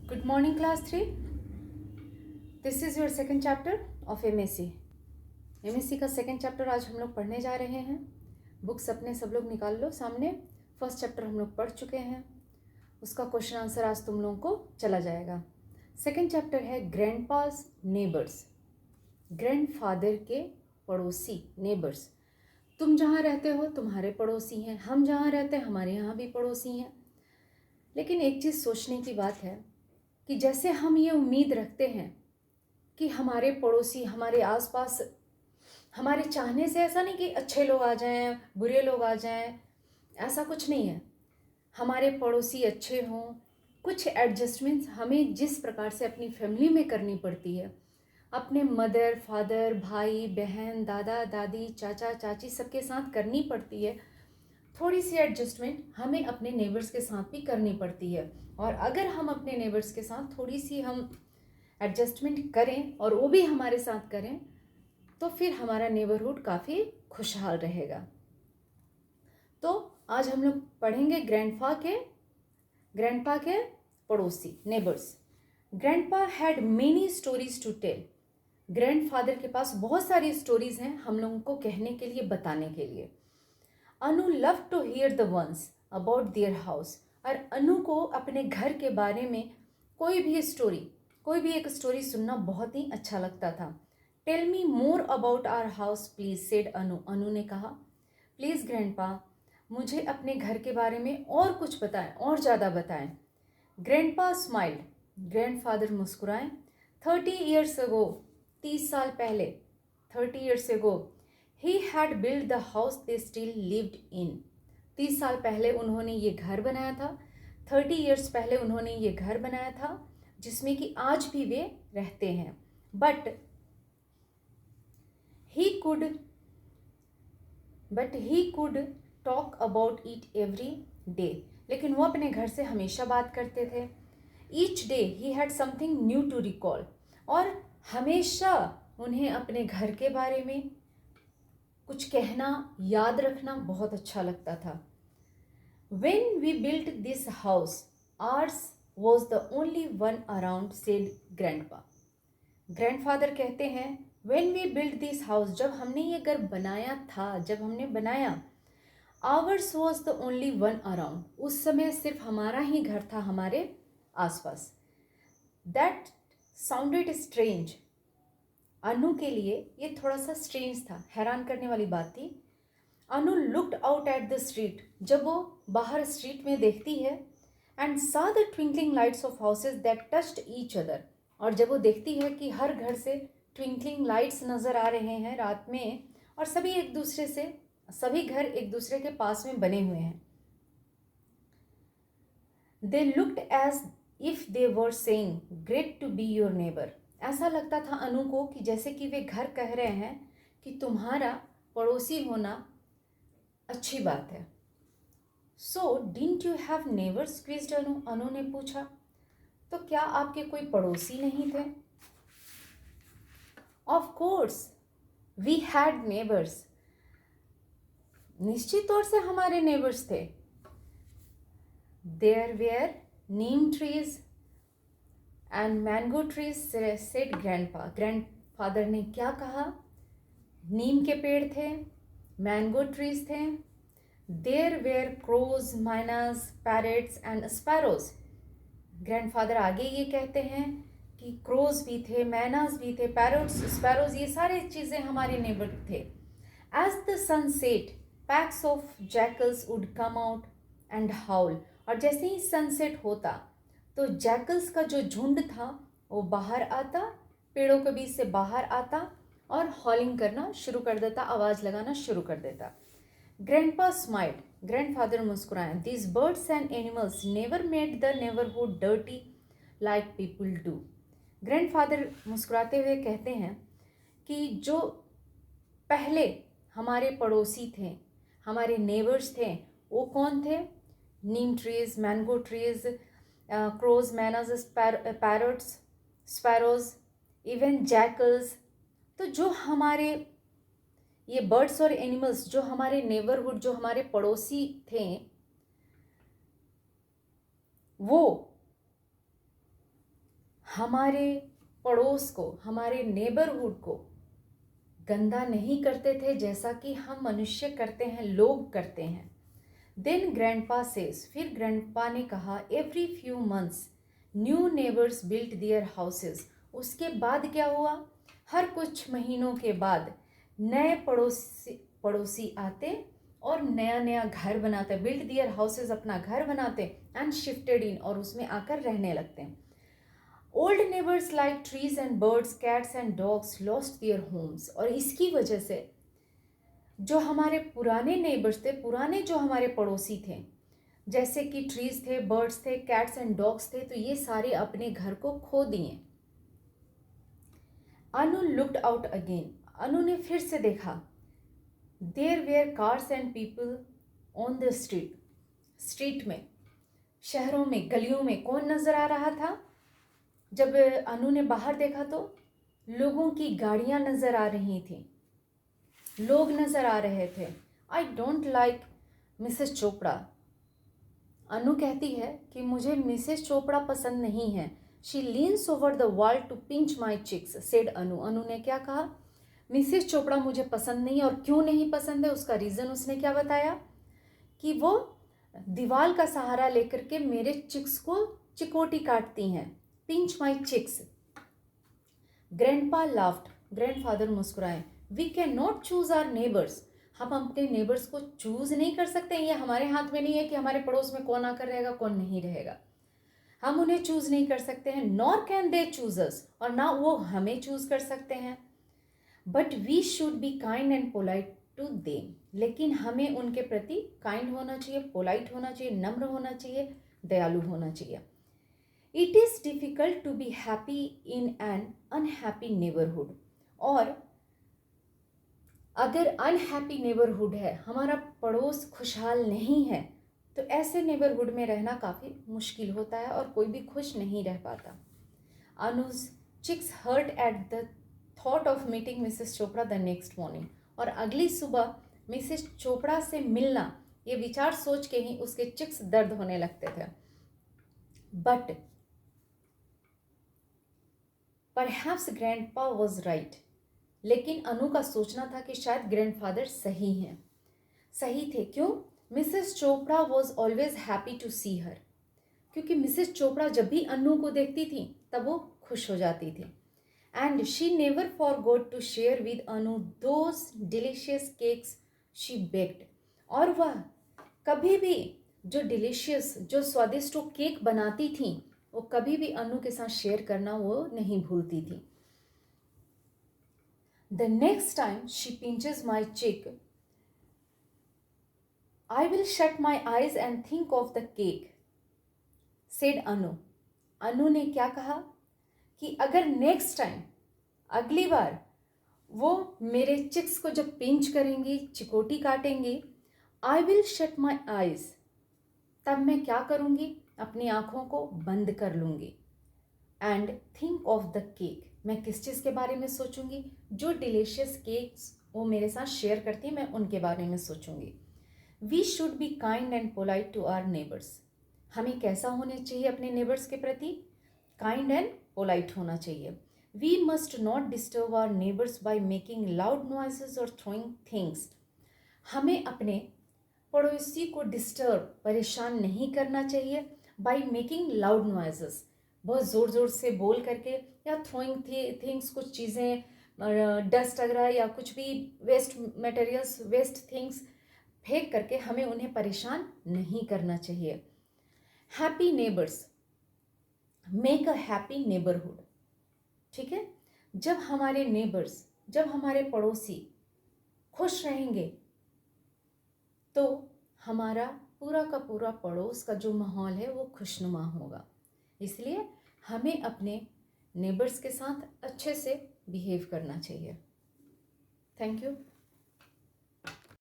Good morning, class 3. This is your second chapter of MSc. MSc का second chapter आज हम लोग पढ़ने जा रहे हैं. बुक्स अपने सब लोग निकाल लो सामने. फर्स्ट चैप्टर हम लोग पढ़ चुके हैं, उसका क्वेश्चन आंसर आज तुम लोगों को चला जाएगा. सेकेंड चैप्टर है ग्रैंडपाज नेबर्स, ग्रैंडफादर के पड़ोसी, नेबर्स. तुम जहाँ रहते हो तुम्हारे पड़ोसी हैं, हम जहाँ रहते हैं हमारे यहाँ भी पड़ोसी हैं. लेकिन एक चीज़ सोचने की बात है कि जैसे हम ये उम्मीद रखते हैं कि हमारे पड़ोसी हमारे आसपास हमारे चाहने से, ऐसा नहीं कि अच्छे लोग आ जाएं, बुरे लोग आ जाएं, ऐसा कुछ नहीं है. हमारे पड़ोसी अच्छे हों, कुछ एडजस्टमेंट्स हमें जिस प्रकार से अपनी फैमिली में करनी पड़ती है, अपने मदर फादर, भाई बहन, दादा दादी, चाचा चाची सबके साथ करनी पड़ती है. थोड़ी सी एडजस्टमेंट हमें अपने नेबर्स के साथ भी करनी पड़ती है. और अगर हम अपने नेबर्स के साथ थोड़ी सी हम एडजस्टमेंट करें और वो भी हमारे साथ करें तो फिर हमारा नेबरहुड काफ़ी खुशहाल रहेगा. तो आज हम लोग पढ़ेंगे ग्रैंडपा के पड़ोसी, neighbours. Grandpa had many stories to tell. Grandfather के पास बहुत सारी स्टोरीज हैं हम लोगों को कहने के लिए, बताने के लिए. Anu love to hear the ones about their house. और अनु को अपने घर के बारे में कोई भी एक स्टोरी सुनना बहुत ही अच्छा लगता था. Tell me more about our house please, said Anu. Anu ने कहा, प्लीज़ ग्रैंडपा, मुझे अपने घर के बारे में और कुछ बताएं, और ज़्यादा बताएं. Grandpa smiled. ग्रैंडफादर मुस्कुराएं. 30 years ago, 30 साल पहले, 30 years ago, he had built the house they still lived in. 30 साल पहले उन्होंने ये घर बनाया था. 30 years पहले उन्होंने ये घर बनाया था जिसमें कि आज भी वे रहते हैं. But he could talk about it every day. लेकिन वो अपने घर से हमेशा बात करते थे. Each day he had something new to recall. और हमेशा उन्हें अपने घर के बारे में कुछ कहना, याद रखना बहुत अच्छा लगता था. When we built this house, ours was the only one around, said grandpa. Grandfather कहते हैं, when we built this house, जब हमने ये घर बनाया था, जब हमने बनाया, ours was the only one around, उस समय सिर्फ हमारा ही घर था हमारे आसपास. That sounded strange. अनु के लिए ये थोड़ा सा स्ट्रेंज था, हैरान करने वाली बात थी. Anu looked out at the street. जब वो बाहर स्ट्रीट में देखती है, and saw the twinkling lights of houses that touched each other. और जब वो देखती है कि हर घर से ट्विंकलिंग लाइट्स नज़र आ रहे हैं रात में, और सभी घर एक दूसरे के पास में बने हुए हैं. They looked as if they were saying great to be your neighbour. ऐसा लगता था अनु को कि जैसे कि वे घर कह रहे हैं कि तुम्हारा पड़ोसी होना अच्छी बात है. So didn't you have neighbours, quizzed Anu. Anu ने पूछा, तो क्या आपके कोई पड़ोसी नहीं थे? Of course we had neighbours. निश्चित तौर से हमारे नेबर्स थे. There were neem trees and mango trees, said grandpa. Grandfather ने क्या कहा? नीम के पेड़ थे, मैंगो ट्रीज थे. There were crows, mynas, parrots and sparrows. Grandfather आगे ये कहते हैं कि क्रोज भी थे, मैनास भी थे, पैरोट्स, स्पैरोज, ये सारे चीज़ें हमारे नेबर थे. As the sun set, packs of jackals would come out and howl. और जैसे ही सनसेट होता तो जैकल्स का जो झुंड था वो बाहर आता, पेड़ों के बीच से बाहर आता और हॉलिंग करना शुरू कर देता, आवाज़ लगाना शुरू कर देता. Grandpa smiled. ग्रैंडफादर मुस्कुराए. This birds and animals never made the neighbourhood dirty like people do. Grandfather मुस्कुराते हुए कहते हैं कि जो पहले हमारे पड़ोसी थे, हमारे नेबर्स थे, वो कौन थे? Neem trees, mango trees, crows, mynas, parrots, sparrows, even jackals. तो जो हमारे ये बर्ड्स और एनिमल्स, जो हमारे नेबरहुड, जो हमारे पड़ोसी थे, वो हमारे पड़ोस को, हमारे नेबरहुड को गंदा नहीं करते थे जैसा कि हम मनुष्य करते हैं, लोग करते हैं। देन ग्रैंडपा सेज, फिर ग्रैंडपा ने कहा, every few months new neighbours built their houses. उसके बाद क्या हुआ, हर कुछ महीनों के बाद नए पड़ोसी आते और नया नया घर बनाते, बिल्ट देयर हाउसेस, अपना घर बनाते, एंड शिफ्टेड इन, और उसमें आकर रहने लगते हैं। Old neighbours like trees and birds, cats and dogs lost their homes. और इसकी वजह से जो हमारे पुराने नेबर्स थे, पुराने जो हमारे पड़ोसी थे, जैसे कि ट्रीज थे, बर्ड्स थे, कैट्स एंड डॉग्स थे, तो ये सारे अपने घर को खो दिए। Anu looked out again, Anu ने फिर से देखा। There were cars and people on the street, street में, शहरों में, गलियों में कौन नजर आ रहा था? जब अनु ने बाहर देखा तो लोगों की गाड़ियां नजर आ रही थी, लोग नजर आ रहे थे। I don't like Mrs Chopra, Anu कहती है कि मुझे मिसेस चोपड़ा पसंद नहीं है। She leans over the wall to pinch my cheeks, said Anu. Anu ने क्या कहा, मिसेस चोपड़ा मुझे पसंद नहीं। और क्यों नहीं पसंद है, उसका रीज़न उसने क्या बताया कि वो दीवार का सहारा लेकर के मेरे चिक्स को चिकोटी काटती हैं, pinch my cheeks. Grandpa laughed, grandfather मुस्कुराए। We can not choose our neighbours, हम अपने नेबर्स को चूज नहीं कर सकते। ये हमारे हाथ में नहीं है कि हमारे पड़ोस में कौन आकर रहेगा, कौन नहीं रहेगा। हम उन्हें चूज नहीं कर सकते हैं, nor can they choose us, और ना वो हमें चूज कर सकते हैं। But we should be kind and polite to them, लेकिन हमें उनके प्रति काइंड होना चाहिए, पोलाइट होना चाहिए, नम्र होना चाहिए, दयालु होना चाहिए। It is difficult to be happy in an unhappy neighbourhood, और अगर अनहैप्पी नेबरहुड है, हमारा पड़ोस खुशहाल नहीं है, तो ऐसे नेबरहुड में रहना काफ़ी मुश्किल होता है और कोई भी खुश नहीं रह पाता। Anu's cheeks hurt at the thought of meeting Mrs Chopra the next morning, और अगली सुबह मिसेस चोपड़ा से मिलना, ये विचार सोच के ही उसके चिक्स दर्द होने लगते थे। But perhaps grandpa was right, लेकिन अनु का सोचना था कि शायद ग्रैंडफादर सही हैं, सही थे। क्यों? Mrs Chopra was always happy to see her, क्योंकि मिसेस चोपड़ा जब भी अनु को देखती थी तब वो खुश हो जाती थी। And she never forgot to share with Anu those delicious cakes she baked, और वह कभी भी जो डिलीशियस, जो स्वादिष्ट वो केक बनाती थी, वो कभी भी अनु के साथ शेयर करना वो नहीं भूलती थी। The next time she pinches my cheek, I will shut my eyes and think of the cake, said Anu. अनु ने क्या कहा कि अगर नेक्स्ट टाइम, अगली बार वो मेरे चिक्स को जब पिंच करेंगी, चिकोटी काटेंगी, I will shut my eyes, तब मैं क्या करूँगी, अपनी आँखों को बंद कर लूँगी। And think of the cake, मैं किस चीज़ के बारे में सोचूंगी, जो डिलीशियस केक्स वो मेरे साथ शेयर करती है, मैं उनके बारे में सोचूंगी। We should be kind and polite to our neighbours, हमें कैसा होना चाहिए अपने नेबर्स के प्रति, काइंड एंड पोलाइट होना चाहिए। We must not disturb our neighbours by making loud noises और थ्रोइंग थिंग्स, हमें अपने पड़ोसी को डिस्टर्ब, परेशान नहीं करना चाहिए बाय मेकिंग लाउड नॉइसेस, बहुत ज़ोर ज़ोर से बोल करके, या थ्रोइंग थिंग्स, कुछ चीज़ें, डस्ट वगैरह या कुछ भी वेस्ट मटेरियल्स, वेस्ट थिंग्स फेंक करके हमें उन्हें परेशान नहीं करना चाहिए। Happy neighbours make a happy neighbourhood, ठीक है। जब हमारे नेबर्स, जब हमारे पड़ोसी खुश रहेंगे तो हमारा पूरा का पूरा पड़ोस का जो माहौल है वो खुशनुमा होगा। इसलिए हमें अपने नेबर्स के साथ अच्छे से बिहेव करना चाहिए। Thank you.